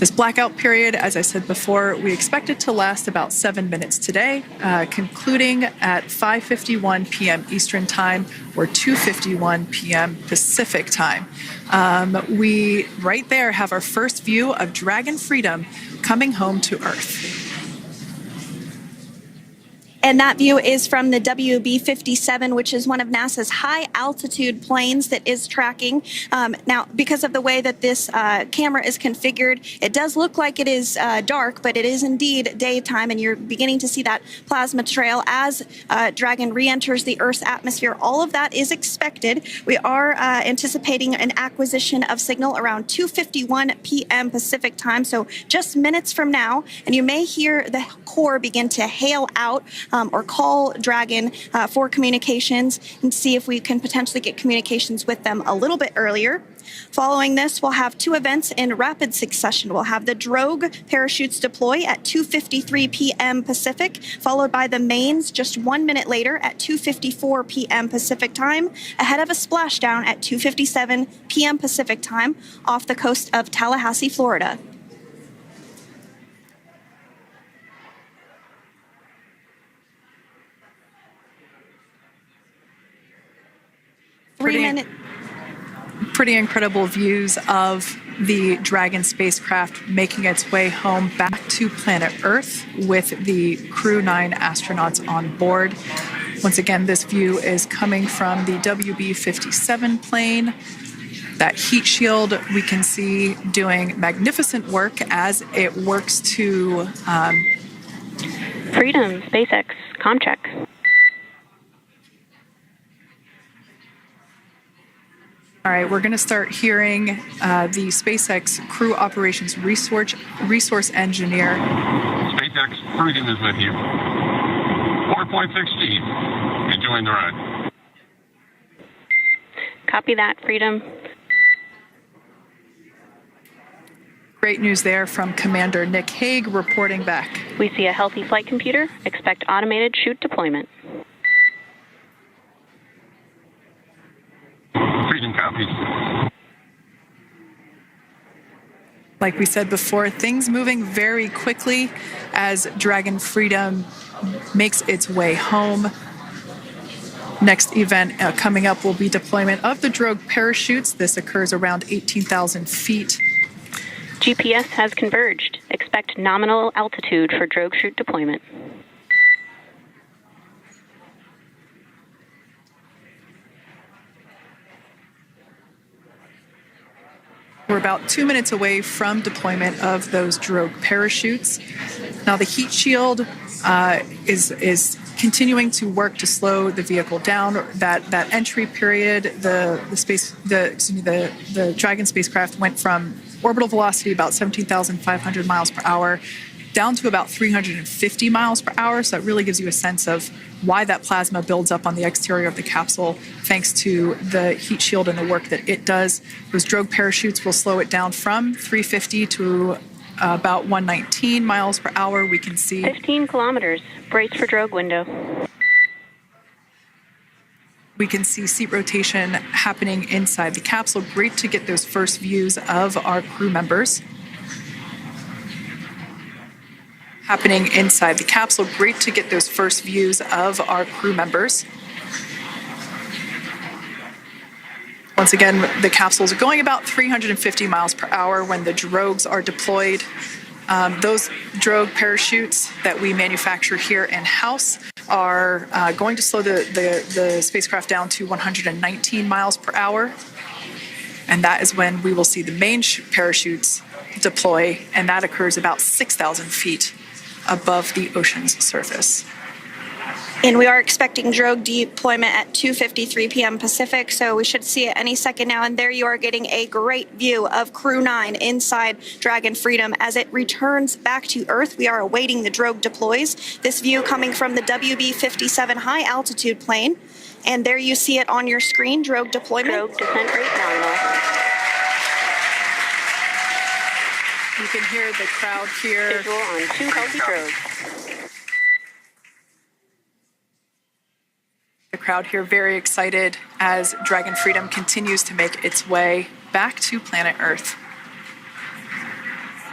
This blackout period, as I said before, we expect it to last about 7 minutes today, concluding at 5:51 p.m. Eastern Time or 2:51 p.m. Pacific Time. We, right there, have our first view of Dragon Freedom coming home to Earth. And that view is from the WB-57, which is one of NASA's high-altitude planes that is tracking. Now, because of the way that this camera is configured, it does look like it is dark, but it is indeed daytime, and you're beginning to see that plasma trail as Dragon re-enters the Earth's atmosphere. All of that is expected. We are anticipating an acquisition of signal around 2:51 p.m. Pacific Time, so just minutes from now, and you may hear the core begin to hail out or call Dragon for communications and see if we can potentially get communications with them a little bit earlier. Following this, we'll have two events in rapid succession. We'll have the drogue parachutes deploy at 2:53 p.m. Pacific, followed by the mains just 1 minute later at 2:54 p.m. Pacific Time, ahead of a splashdown at 2:57 p.m. Pacific Time off the coast of Tallahassee, Florida. Pretty incredible views of the Dragon spacecraft making its way home back to planet Earth with the Crew 9 astronauts on board. Once again, this view is coming from the WB-57 plane. That heat shield we can see doing magnificent work as it works to... Freedom, SpaceX, comm check. All right, we're going to start hearing the SpaceX Crew Operations Resource Engineer. SpaceX Freedom is with you. 4.16. Enjoying the ride. Copy that, Freedom. Great news there from Commander Nick Hague reporting back. We see a healthy flight computer. Expect automated chute deployment. Freedom copies. Like we said before, things moving very quickly as Dragon Freedom makes its way home. Next event coming up will be deployment of the drogue parachutes. This occurs around 18,000 feet. GPS has converged. Expect nominal altitude for drogue chute deployment. We're about 2 minutes away from deployment of those drogue parachutes. Now the heat shield is continuing to work to slow the vehicle down. That entry period, the Dragon spacecraft went from orbital velocity about 17,500 miles per hour down to about 350 miles per hour. So that really gives you a sense of why that plasma builds up on the exterior of the capsule, thanks to the heat shield and the work that it does. Those drogue parachutes will slow it down from 350 to about 119 miles per hour. We can see 15 kilometers. Brace for drogue window. We can see seat rotation happening inside the capsule. Great to get those first views of our crew members happening inside the capsule. Great to get those first views of our crew members. Once again, the capsules are going about 350 miles per hour when the drogues are deployed. Those drogue parachutes that we manufacture here in-house are going to slow the spacecraft down to 119 miles per hour. And that is when we will see the main parachutes deploy, and that occurs about 6,000 feet above the ocean's surface. And we are expecting drogue deployment at 2:53 p.m. Pacific, so we should see it any second now. And there you are getting a great view of Crew 9 inside Dragon Freedom as it returns back to Earth. We are awaiting the drogue deploys. This view coming from the WB-57 high-altitude plane. And there you see it on your screen, drogue deployment. Drogue descent rate nominal. You can hear the crowd here. Visual on 2 healthy drogues. The crowd here very excited as Dragon Freedom continues to make its way back to planet Earth.